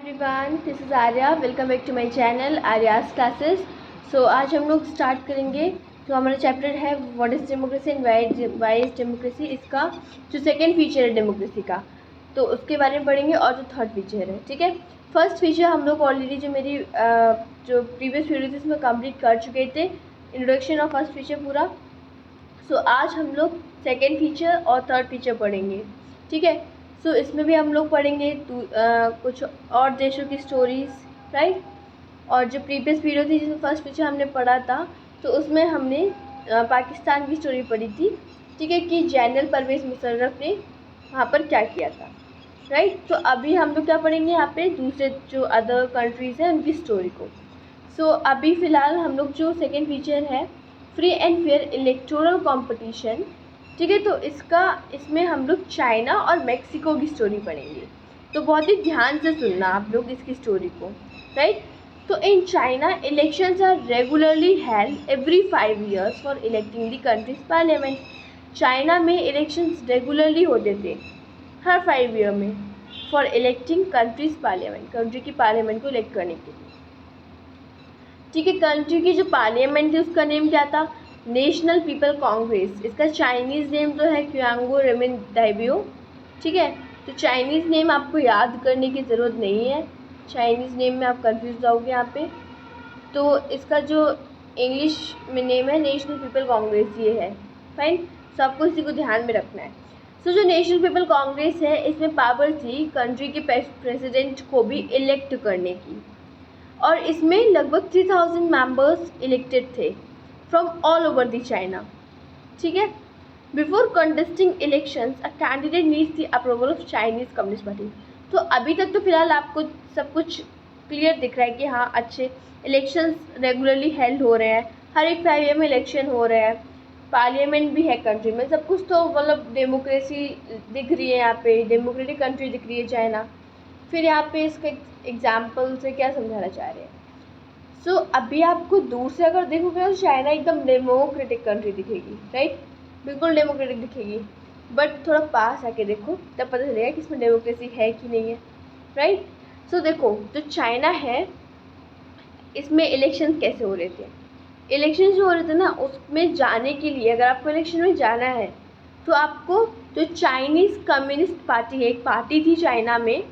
Everyone, this is Arya. Welcome back to my channel Arya's classes. So आज हम लोग start करेंगे जो हमारा चैप्टर है what is democracy and why is democracy. इसका जो सेकंड फीचर है डेमोक्रेसी का, तो उसके बारे में पढ़ेंगे, और जो थर्ड फीचर है, ठीक है। फर्स्ट फीचर हम लोग ऑलरेडी जो मेरी जो प्रीवियस वीडियो थी उसमें कंप्लीट कर चुके थे, इंट्रोडक्शन ऑफ फर्स्ट फीचर पूरा। सो आज हम लोग सेकेंड फीचर और थर्ड फीचर पढ़ेंगे, ठीक है। सो इसमें भी हम लोग पढ़ेंगे कुछ और देशों की स्टोरीज़, राइट। और जो प्रीवियस वीडियो थी जिसमें फर्स्ट फीचर हमने पढ़ा था, तो उसमें हमने पाकिस्तान की स्टोरी पढ़ी थी, ठीक है, कि जनरल परवेज़ मुशर्रफ ने वहाँ पर क्या किया था, राइट। तो अभी हम लोग क्या पढ़ेंगे यहाँ पे, दूसरे जो अदर कंट्रीज़ हैं उनकी स्टोरी को। सो अभी फ़िलहाल हम लोग जो सेकेंड फीचर है free and fair electoral competition, ठीक है, तो इसमें हम लोग चाइना और मेक्सिको की स्टोरी पढ़ेंगे। तो बहुत ही ध्यान से सुनना आप लोग इसकी स्टोरी को, राइट। तो in China elections are regularly held every 5 years for electing the country's parliament. China में इलेक्शंस रेगुलरली होते थे हर 5 year में for electing country's parliament, country की पार्लियामेंट को इलेक्ट करने के लिए, ठीक है। कंट्री की जो पार्लियामेंट थी उसका नेम क्या था, नेशनल पीपल कांग्रेस। इसका चाइनीज़ नेम तो है क्यांगो रेमिन दाइबियो, ठीक है। तो चाइनीज़ नेम आपको याद करने की ज़रूरत नहीं है, चाइनीज़ नेम में आप कंफ्यूज जाओगे यहाँ पे। तो इसका जो इंग्लिश में नेम है नेशनल पीपल कांग्रेस, ये है, फाइन। सो आपको इसी को ध्यान में रखना है। सो जो नेशनल पीपल कांग्रेस है, इसमें पावर थी कंट्री के प्रेसिडेंट को भी इलेक्ट करने की, और इसमें लगभग 3000 मेंबर्स इलेक्टेड थे from all over the China, ठीक है। Before contesting elections a candidate needs the approval of Chinese communist party. तो अभी तक तो फिलहाल आपको सब कुछ क्लियर दिख रहा है कि हाँ, अच्छे इलेक्शंस रेगुलरली हेल्ड हो रहे हैं, हर एक 5 year में इलेक्शन हो रहे हैं, पार्लियामेंट भी है कंट्री में, सब कुछ तो मतलब डेमोक्रेसी दिख रही है, यहाँ पे डेमोक्रेटिक कंट्री दिख रही है चाइना। फिर यहाँ पे इसके एग्जाम्पल से क्या समझाना चाह रहे हैं। सो अभी आपको दूर से अगर देखोगे तो चाइना एकदम डेमोक्रेटिक कंट्री दिखेगी, राइट, बिल्कुल डेमोक्रेटिक दिखेगी। बट थोड़ा पास आके देखो तब पता चलेगा कि इसमें डेमोक्रेसी है कि नहीं है, राइट। सो देखो, जो चाइना है इसमें इलेक्शन कैसे हो रहे थे, इलेक्शन जो हो रहे थे ना, उसमें जाने के लिए अगर आपको इलेक्शन में जाना है तो आपको जो चाइनीज़ कम्युनिस्ट पार्टी है, एक पार्टी थी चाइना में,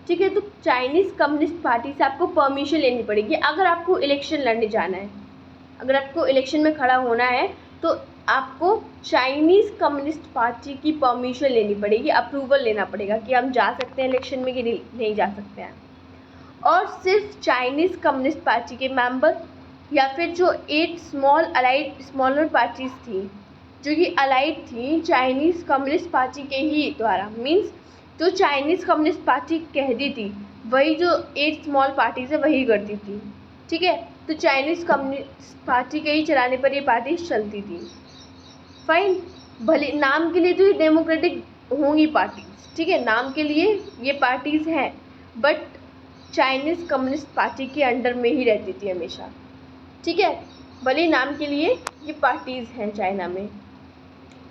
ठीक है, तो चाइनीज़ कम्युनिस्ट पार्टी से आपको परमिशन लेनी पड़ेगी अगर आपको इलेक्शन लड़ने जाना है। अगर आपको इलेक्शन में खड़ा होना है तो आपको चाइनीज़ कम्युनिस्ट पार्टी की परमिशन लेनी पड़ेगी, अप्रूवल लेना पड़ेगा कि हम जा सकते हैं इलेक्शन में कि नहीं जा सकते हैं। और सिर्फ चाइनीज़ कम्युनिस्ट पार्टी के मेंबर या फिर जो 8 स्मॉलर पार्टीज़ थी जो कि अलाइड थी चाइनीज़ कम्युनिस्ट पार्टी के ही द्वारा, मीन्स जो चाइनीज़ कम्युनिस्ट पार्टी कहती थी वही जो 8 स्मॉल पार्टीज़ है वही करती थी, ठीक है। तो चाइनीज़ कम्युनिस्ट पार्टी के ही चलाने पर ये पार्टी चलती थी, फाइन। भले नाम के लिए तो ये डेमोक्रेटिक होंगी पार्टीज, ठीक है, नाम के लिए ये पार्टीज़ हैं, बट चाइनीज़ कम्युनिस्ट पार्टी के अंडर में ही रहती थी हमेशा, ठीक है। भले नाम के लिए ये पार्टीज़ हैं चाइना में,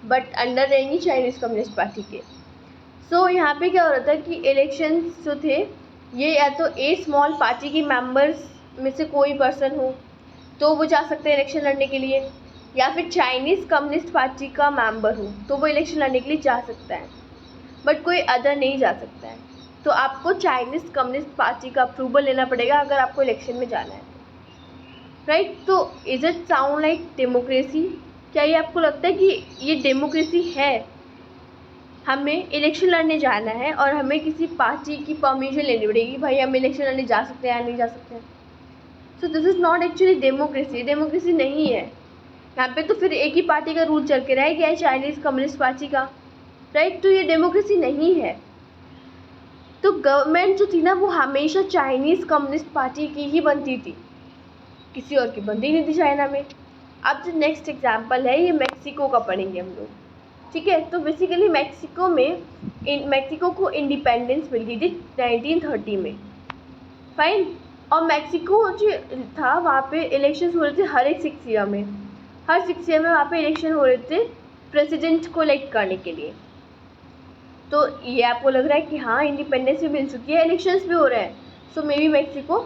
बट अंडर रहेंगी चाइनीज़ कम्युनिस्ट पार्टी के। सो यहाँ पे क्या हो रहा था कि इलेक्शंस जो थे ये या तो 8 स्मॉल पार्टी के मेंबर्स में से कोई पर्सन हो तो वो जा सकते हैं इलेक्शन लड़ने के लिए, या फिर चाइनीज़ कम्युनिस्ट पार्टी का मेंबर हो तो वो इलेक्शन लड़ने के लिए जा सकता है, बट कोई अदर नहीं जा सकता है। तो आपको चाइनीज़ कम्युनिस्ट पार्टी का अप्रूवल लेना पड़ेगा अगर आपको इलेक्शन में जाना है, राइट। तो is it sound like democracy? क्या ये आपको लगता है कि ये डेमोक्रेसी है? हमें इलेक्शन लड़ने जाना है और हमें किसी पार्टी की परमिशन लेनी पड़ेगी, भाई हम इलेक्शन लड़ने जा सकते हैं या नहीं जा सकते हैं। So this is not actually democracy, democracy नहीं है यहाँ पे। तो फिर एक ही पार्टी का रूल चल के रह गया है, चाइनीज़ कम्युनिस्ट पार्टी का, राइट। तो ये डेमोक्रेसी नहीं है। तो गवर्नमेंट जो थी ना वो हमेशा चाइनीज़ कम्युनिस्ट पार्टी की ही बनती थी, किसी और की बनती नहीं थी चाइना में। अब जो नेक्स्ट एग्जाम्पल है ये मैक्सिको का पढ़ेंगे हम लोग, ठीक है। तो बेसिकली मैक्सिको को इंडिपेंडेंस मिल गई थी 1930 में, फाइन। और मैक्सिको जो था वहाँ पे इलेक्शंस हो रहे थे हर 6 year में, हर 6 year में वहाँ पे इलेक्शन हो रहे थे प्रेसिडेंट को इलेक्ट करने के लिए। तो ये आपको लग रहा है कि हाँ इंडिपेंडेंस भी मिल चुकी है, इलेक्शंस भी हो रहे हैं, सो मे बी मैक्सिको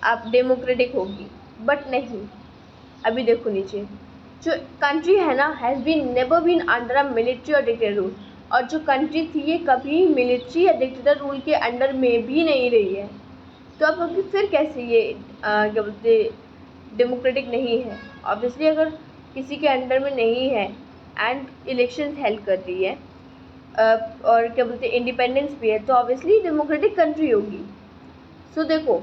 आप डेमोक्रेटिक होगी, बट नहीं। अभी देखो नीचे, जो कंट्री है ना has been never been under a military और डिक्टेटर रूल, और जो कंट्री थी ये कभी मिलिट्री या डिक्टेटर रूल के अंडर में भी नहीं रही है। तो अब फिर कैसे ये क्या बोलते डेमोक्रेटिक नहीं है? ऑब्वियसली अगर किसी के अंडर में नहीं है एंड इलेक्शंस हेल्ड कर रही है और क्या बोलते इंडिपेंडेंस भी है, तो ऑब्वियसली डेमोक्रेटिक कंट्री होगी। सो देखो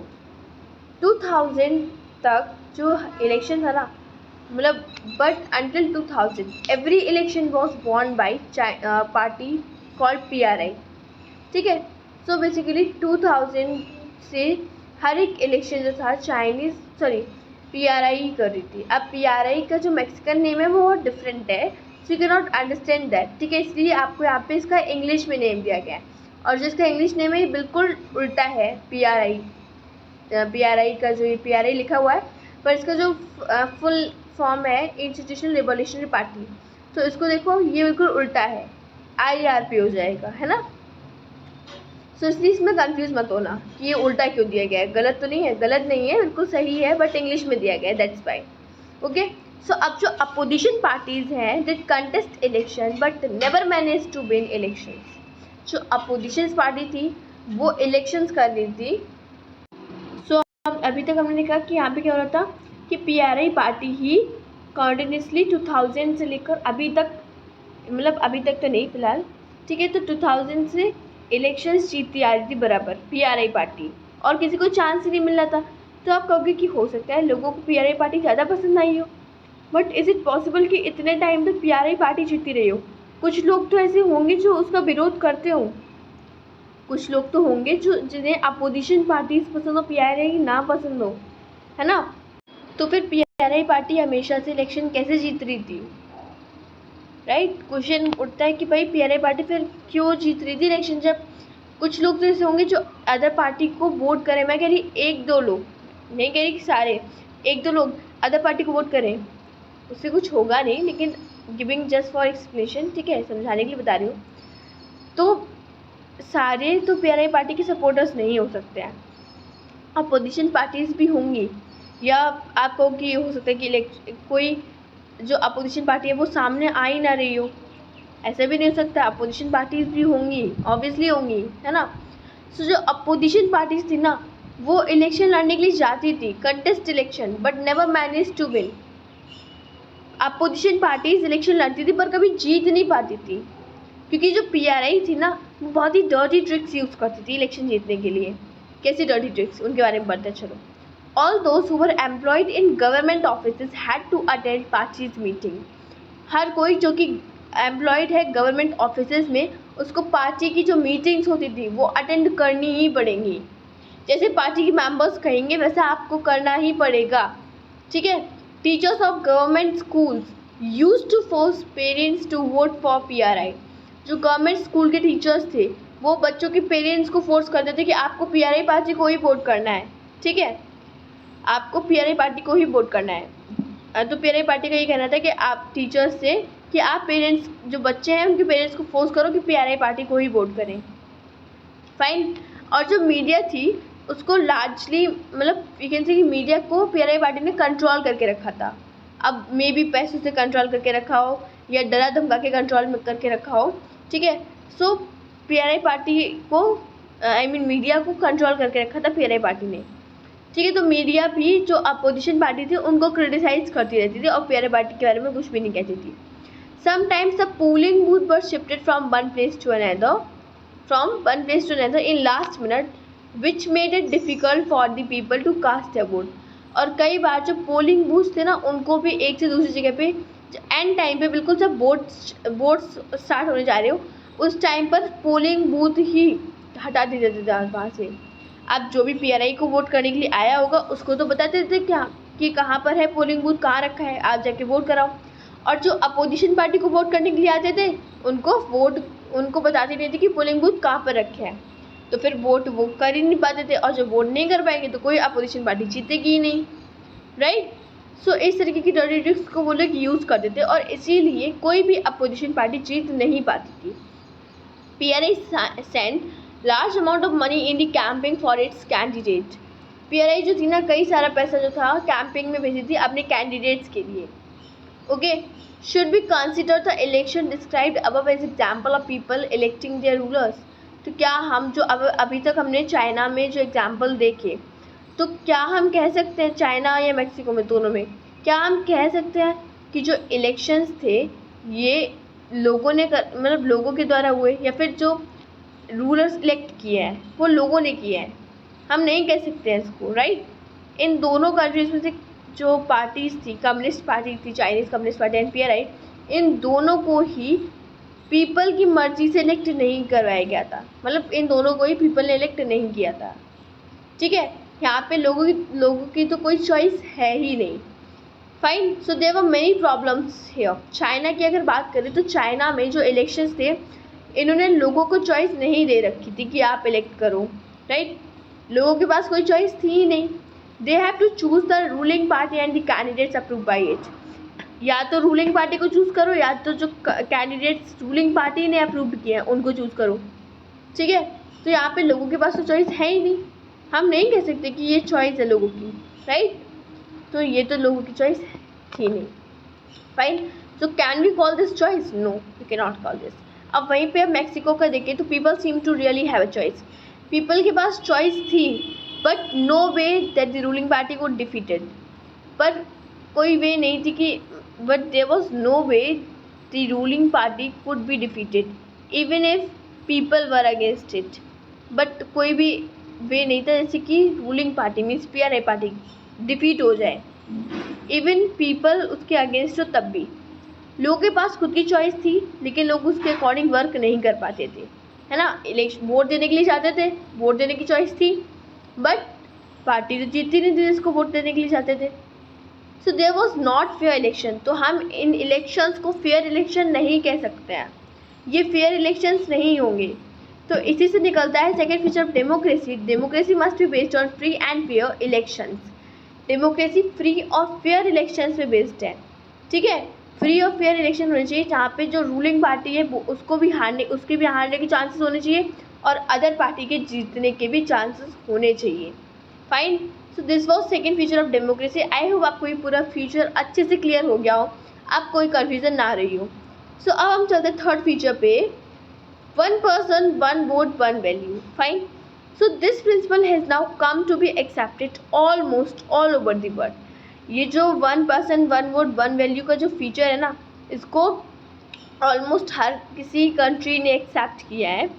2000 तक जो इलेक्शन था ना, मतलब but until 2000 every election was won by party called PRI, ठीक है। सो बेसिकली 2000 से हर एक इलेक्शन जो था PRI ही कर रही थी। अब PRI का जो मैक्सिकन नेम है वो बहुत डिफरेंट है, so you can not understand that, ठीक है। इसलिए आपको यहाँ पे इसका इंग्लिश में नेम दिया गया है, और जिसका इंग्लिश नेम है ये बिल्कुल उल्टा है PRI का जो ये PRI लिखा हुआ है, पर इसका जो फुल फॉर्म है इंस्टीट्यूशनल रिवॉल्यूशनरी पार्टी, तो इसको देखो ये बिल्कुल उल्टा है, IRP हो जाएगा, है ना। सो इसलिए इसमें कंफ्यूज मत होना कि ये उल्टा क्यों दिया गया है। गलत तो नहीं है, गलत नहीं है, बिल्कुल सही है, बट इंग्लिश में दिया गया है, दैट्स वाई। ओके, सो अब जो अपोजिशन पार्टीज हैं that contest election but never manage to win elections, जो अपोजिशन पार्टी थी वो इलेक्शंस कर रही थी। सो अभी तक हमने देखा कि यहाँ पे क्या हो रहा था कि PRI पार्टी ही कॉन्टिन्यूसली 2000 से लेकर अभी तक, मतलब अभी तक तो नहीं फिलहाल, ठीक है, तो 2000 से इलेक्शंस जीतती आ रही थी बराबर PRI पार्टी, और किसी को चांस ही नहीं मिल रहा था। तो आप कहोगे कि हो सकता है लोगों को PRI पार्टी ज़्यादा पसंद आई हो, बट इज़ इट पॉसिबल कि इतने टाइम तक PRI पार्टी जीतती रही हो? कुछ लोग तो ऐसे होंगे जो उसका विरोध करते हो, कुछ लोग तो होंगे जो जिन्हें अपोजिशन पार्टीज पसंद हो, PRI ना पसंद हो, है ना। तो फिर PRI पार्टी हमेशा से इलेक्शन कैसे जीत रही थी? राइट, क्वेश्चन उठता है कि भाई PRI पार्टी फिर क्यों जीत रही थी इलेक्शन, जब कुछ लोग तो ऐसे होंगे जो अदर पार्टी को वोट करें। मैं कह रही 1-2 लोग, नहीं कह रही कि सारे, 1-2 लोग अदर पार्टी को वोट करें, उससे कुछ होगा नहीं, लेकिन गिविंग जस्ट फॉर एक्सप्लेनेशन, ठीक है, समझाने के लिए बता रही हूँ। तो सारे तो PRI पार्टी के सपोर्टर्स नहीं हो सकते हैं, अपोजिशन पार्टीज भी होंगी, या आप कहो कि हो सकता है कि कोई जो अपोजिशन पार्टी है वो सामने आ ही ना रही हो, ऐसा भी नहीं हो सकता, अपोजिशन पार्टीज भी होंगी, ऑब्वियसली होंगी, है ना। सो जो अपोजिशन पार्टीज थी ना वो इलेक्शन लड़ने के लिए जाती थी, contest election, but never manage to win. Opposition parties election लड़ती थी पर कभी जीत नहीं पाती थी, क्योंकि जो PRI थी ना वो बहुत ही डर्टी ट्रिक्स यूज़ करती थी इलेक्शन जीतने के लिए। कैसी डर्टी ट्रिक्स, उनके बारे में बढ़ते हैं, चलो। All those who were employed in government offices had to attend party's meeting. हर कोई जो कि एम्प्लॉयड है गवर्नमेंट ऑफिसेज में, उसको पार्टी की जो मीटिंग्स होती थी वो अटेंड करनी ही पड़ेंगी। जैसे पार्टी के मेंबर्स कहेंगे वैसा आपको करना ही पड़ेगा, ठीक है। Teachers of government schools used to force parents to vote for PRI। जो गवर्नमेंट स्कूल के टीचर्स थे वो बच्चों के पेरेंट्स को फोर्स करते थे कि आपको PRI पार्टी को ही वोट करना है, ठीक है, आपको PRI पार्टी को ही वोट करना है। तो PRI पार्टी का ये कहना था कि आप टीचर्स से कि आप पेरेंट्स, जो बच्चे हैं उनके पेरेंट्स को फोर्स करो कि PRI पार्टी को ही वोट करें, फाइन। और जो मीडिया थी उसको लार्जली, मतलब यू कैन से कि मीडिया को PRI पार्टी ने कंट्रोल करके रखा था। अब मे बी पैसों से कंट्रोल करके रखा हो या डरा धमका के कंट्रोल करके रखा हो, ठीक है। सो PRI पार्टी को मीडिया को कंट्रोल करके रखा था PRI पार्टी ने, ठीक है। तो मीडिया भी जो अपोजिशन पार्टी थी उनको क्रिटिसाइज करती रहती थी और PRI पार्टी के बारे में कुछ भी नहीं कहती थी। Sometimes the polling booth were shifted from one place to another in last minute which made it difficult for the people to cast their vote. और कई बार जो पोलिंग बूथ थे ना उनको भी एक से दूसरी जगह पे एंड टाइम पे, बिल्कुल जब वोट स्टार्ट होने जा रहे हो उस टाइम पर पोलिंग बूथ ही हटा दिए जाते थे वहाँ से। अब जो भी PRI को वोट करने के लिए आया होगा उसको तो बताते थे क्या कि कहाँ पर है पोलिंग बूथ, कहाँ रखा है, आप जाके वोट कराओ। और जो अपोजिशन पार्टी को वोट करने के लिए आते थे उनको बताते नहीं थे कि पोलिंग बूथ कहाँ पर रखे हैं, तो फिर वोट वो कर ही नहीं पाते थे, और जो वोट नहीं कर पाएंगे तो कोई अपोजिशन पार्टी जीतेगी ही नहीं, राइट। सो इस तरीके की डर्टी ट्रिक्स को वो लोग यूज़ करते थे और इसीलिए कोई भी अपोजिशन पार्टी जीत नहीं पाती थी। PRI sent large amount of money in the campaigning for its candidate. PRI जो थी ना, कई सारा पैसा जो था कैंपिंग में भेजी थी अपने कैंडिडेट्स के लिए। Okay, should be consider the election described above as example of people electing their rulers. तो क्या हम जो अभी तक हमने चाइना में जो एग्जाम्पल देखे, तो क्या हम कह सकते हैं चाइना या मैक्सिको में, दोनों में, क्या हम कह सकते हैं कि जो इलेक्शंस थे ये लोगों ने मतलब लोगों के द्वारा हुए, या फिर जो रूलर्स इलेक्ट किए हैं वो लोगों ने किए हैं? हम नहीं कह सकते हैं इसको, राइट। इन दोनों कंट्रीज में से जो पार्टीज थी, कम्युनिस्ट पार्टी थी, Chinese communist party and PRI, इन दोनों को ही पीपल की मर्जी से इलेक्ट नहीं करवाया गया था। मतलब इन दोनों को ही पीपल ने इलेक्ट नहीं किया था, ठीक है। यहाँ पे लोगों की तो कोई चॉइस है ही नहीं। Fine, so there were many problems here. China की अगर बात करें तो चाइना में जो इलेक्शंस थे, इन्होंने लोगों को चॉइस नहीं दे रखी थी कि आप इलेक्ट करो, राइट। लोगों के पास कोई चॉइस थी ही नहीं। They have to choose the ruling party and the candidates approve by it. या तो रूलिंग पार्टी को चूज़ करो, या तो जो कैंडिडेट्स रूलिंग पार्टी ने अप्रूव किए हैं उनको चूज़ करो, ठीक है। तो यहाँ पे लोगों के पास तो चॉइस है ही नहीं। हम नहीं कह सकते कि ये चॉइस है लोगों की, राइट। तो ये तो लोगों की चॉइस थी नहीं। Fine, so can we call this choice? No, we can not call this. अब वहीं पे अब मैक्सिको का देखें तो people seem to really have a choice. People के पास चॉइस थी, but no way that the ruling party को डिफीटेड। पर कोई वे नहीं थी कि, but there was no way the ruling party could be defeated even if people were against it. But कोई भी वे नहीं था जैसे कि ruling party means PRI party defeat हो जाए, इवन पीपल उसके अगेंस्ट हो तब भी। लोगों के पास खुद की चॉइस थी, लेकिन लोग उसके अकॉर्डिंग वर्क नहीं कर पाते थे, है ना। इलेक्शन वोट देने के लिए जाते थे, वोट देने की चॉइस थी, बट पार्टी तो जीतती नहीं थी जिसको वोट देने के लिए जाते थे। So there was not fair election. तो हम इन इलेक्शंस को फेयर इलेक्शन नहीं कह सकते हैं, ये फेयर इलेक्शंस नहीं होंगे। तो इसी से निकलता है second feature of democracy. Democracy must be based on free and fair elections. Democracy free और फेयर इलेक्शंस पे बेस्ड है, ठीक है। फ्री और फेयर इलेक्शन होने चाहिए जहाँ पे जो रूलिंग पार्टी है उसके भी हारने के चांसेस होने चाहिए और अदर पार्टी के जीतने के भी चांसेस होने चाहिए। Fine, so this was second feature of democracy. I hope आपको ये पूरा फीचर अच्छे से क्लियर हो गया हो, आप कोई कन्फ्यूजन ना रही हो। सो अब हम चलते थर्ड फीचर पे, one person one vote one value. Fine, so this principle has now come to be accepted almost all over the world. ये जो one person one vote one value का जो फीचर है ना, इसको ऑलमोस्ट हर किसी country ने एक्सेप्ट किया है।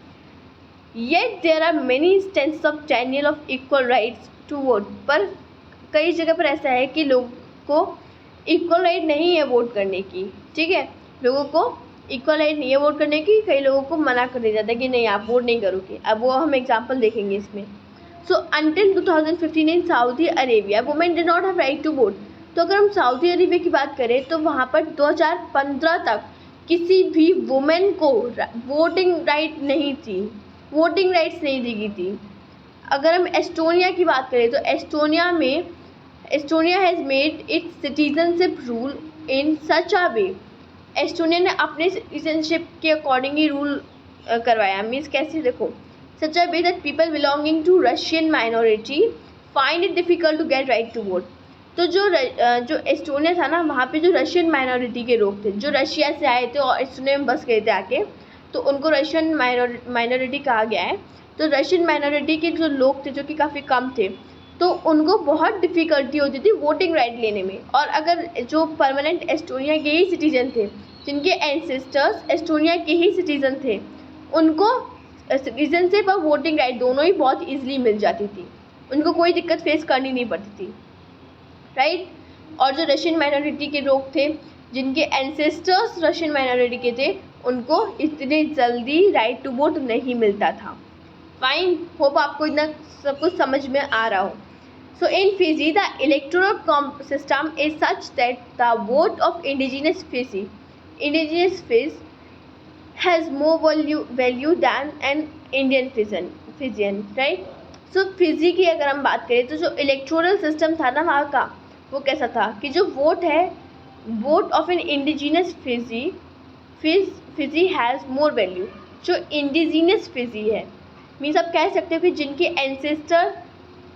Yet there are many instances of denial of equal rights to vote. पर कई जगह पर ऐसा है कि लोगों को इक्वल राइट नहीं है वोट करने की, ठीक है। लोगों को इक्वल राइट नहीं है वोट करने की, कई लोगों को मना कर दिया जाता है कि नहीं आप वोट नहीं करोगे। अब वो हम एग्जांपल देखेंगे इसमें। So until 2015 in Saudi Arabia women did not have right to vote. तो अगर हम सऊदी अरेबिया की बात करें तो वहाँ पर 2015 तक किसी भी वुमेन को वोटिंग राइट नहीं थी, वोटिंग राइट्स नहीं दी गई थी। अगर हम एस्टोनिया की बात करें तो Estonia has made its citizenship rule in such a way. Estonia ने अपने सिटीजनशिप के अकॉर्डिंग ही रूल करवाया। मीन्स कैसे, देखो, such a way that people belonging to Russian minority find it difficult to get right to vote. तो जो Estonia था ना, वहाँ पे जो रशियन माइनॉरिटी के लोग थे जो रशिया से आए थे और एस्टोनिया में बस गए थे आके, तो उनको रशियन माइनॉरिटी कहा गया है। तो रशियन माइनॉरिटी के जो लोग थे जो कि काफ़ी कम थे, तो उनको बहुत डिफ़िकल्टी होती थी वोटिंग राइट लेने में। और अगर जो परमानेंट एस्टोनिया के ही सिटीजन थे, जिनके एंसेस्टर्स एस्टोनिया के ही सिटीजन थे, उनको सिटीजनशिप और वोटिंग राइट दोनों ही बहुत ईजिली मिल जाती थी, उनको कोई दिक्कत फेस करनी नहीं पड़ती थी, राइट। और जो रशियन माइनॉरिटी के लोग थे जिनके एंसेस्टर्स रशियन माइनॉरिटी के थे, उनको इतने जल्दी राइट टू वोट नहीं मिलता था। फाइन, होप आपको इतना सब कुछ समझ में आ रहा हो। So in Fiji the electoral system is such that the vote of indigenous Fijian has more value than an Indian Fijian, right. So Fiji की अगर हम बात करें तो जो इलेक्टोरल सिस्टम था ना वहाँ का, वो कैसा था कि जो वोट है, vote of an indigenous Fiji has more value. जो इंडिजिनस फिजी है मीन्स आप कह सकते हो कि जिनके एंसेस्टर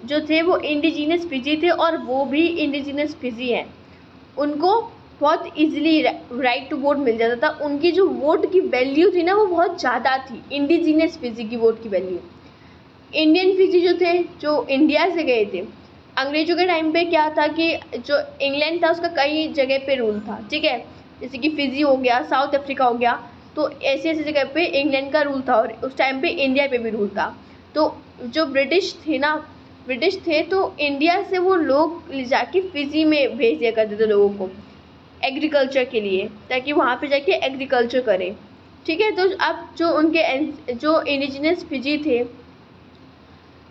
जो थे वो इंडिजीनस फिजी थे और वो भी इंडिजीनस फिजी हैं, उनको बहुत इजीली राइट टू वोट मिल जाता था। उनकी जो वोट की वैल्यू थी ना वो बहुत ज़्यादा थी, इंडिजीनस फिजी की वोट की वैल्यू। इंडियन फिजी जो थे, जो इंडिया से गए थे, अंग्रेजों के टाइम पे क्या था कि जो इंग्लैंड था उसका कई जगह पे रूल था, ठीक है, जैसे कि फिजी हो गया, साउथ अफ्रीका हो गया, तो ऐसी ऐसी जगह पे इंग्लैंड का रूल था और उस टाइम पे इंडिया पे भी रूल था। तो जो ब्रिटिश थे तो इंडिया से वो लोग ले जाके फिजी में भेज दिया करते थे लोगों को एग्रीकल्चर के लिए, ताकि वहाँ पे जाके एग्रीकल्चर करें, ठीक है। तो अब जो उनके जो इंडिजिनस फिजी थे,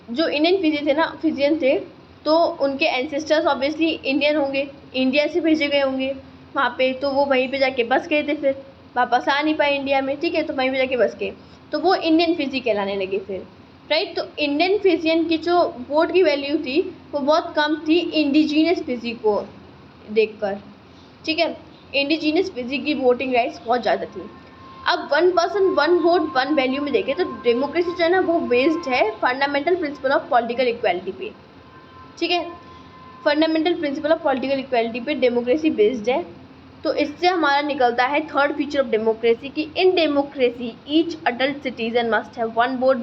जो इंडियन फिजी थे ना, फिजियन थे, तो उनके एंसेस्टर्स ऑब्वियसली इंडियन होंगे, इंडिया से भेजे गए होंगे वहाँ पे, तो वो वहीं पे जाके बस गए थे, फिर वापस आ नहीं पाए इंडिया में, ठीक है, तो वहीं पे जाके बस गए, तो वो इंडियन फिजी कहलाने लगे फिर, राइट। तो इंडियन फिजियन की जो वोट की वैल्यू थी वो बहुत कम थी इंडिजीनियस फिजी को देखकर, ठीक है। इंडिजीनियस फिजी की वोटिंग राइट्स बहुत ज़्यादा थी। अब 1 पर्सन 1 वोट 1 वैल्यू में देखें तो डेमोक्रेसी जो है ना वो बेस्ड है fundamental principle of political equality पे, ठीक है। Fundamental principle of political equality पे डेमोक्रेसी बेस्ड है। तो इससे हमारा निकलता है थर्ड फीचर ऑफ डेमोक्रेसी कि in democracy each adult citizen must have one vote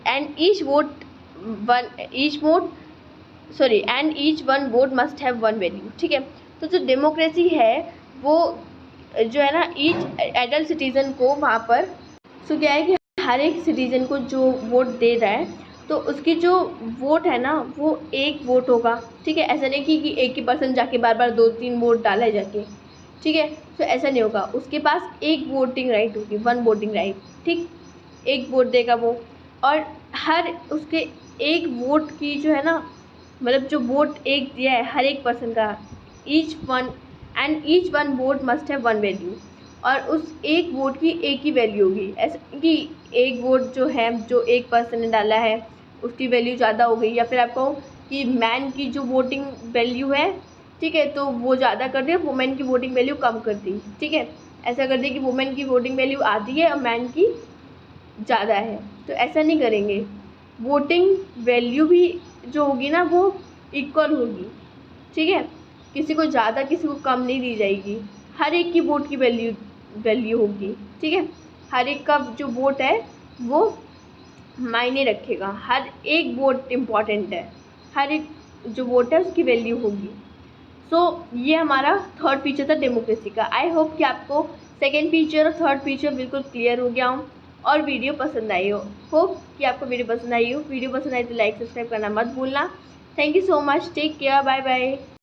and each one vote must have one value, ठीक है। तो जो डेमोक्रेसी है वो जो है ना ईच एडल्ट सिटीज़न को वहाँ पर क्या है कि हर एक सिटीज़न को जो वोट दे रहा है तो उसकी जो वोट है ना वो एक वोट होगा, ठीक है। ऐसा नहीं कि एक ही पर्सन जाके बार बार 2-3 वोट डाला है जाके, ठीक है, तो ऐसा नहीं होगा। उसके पास एक वोटिंग राइट होगी, 1 वोटिंग राइट, ठीक, एक वोट देगा वो, और हर उसके एक वोट की जो है ना, मतलब जो वोट एक दिया है हर एक पर्सन का, each one vote must have one value, और उस एक वोट की एक ही वैल्यू होगी। ऐसा कि एक वोट जो है जो एक पर्सन ने डाला है उसकी वैल्यू ज़्यादा हो गई, या फिर आप कहो कि मैन की जो वोटिंग वैल्यू है, ठीक है, तो वो ज़्यादा कर दिया, वुमेन की वोटिंग वैल्यू कम कर दी, ठीक है। ऐसा कर दिया कि वुमेन की वोटिंग वैल्यू आधी है और मैन की ज़्यादा है, तो ऐसा नहीं करेंगे। वोटिंग वैल्यू भी जो होगी ना वो इक्वल होगी, ठीक है, किसी को ज़्यादा किसी को कम नहीं दी जाएगी, हर एक की वोट की वैल्यू होगी, ठीक है। हर एक का जो वोट है वो मायने रखेगा, हर एक वोट इम्पॉर्टेंट है, हर एक जो वोट है उसकी वैल्यू होगी। ये हमारा थर्ड फीचर था डेमोक्रेसी का। आई होप कि आपको सेकेंड फीचर और थर्ड फीचर बिल्कुल क्लियर हो गया हो और वीडियो पसंद आई हो। होप कि आपको वीडियो पसंद आई हो। वीडियो पसंद आई तो लाइक सब्सक्राइब करना मत भूलना। Thank you so much, take care, bye bye.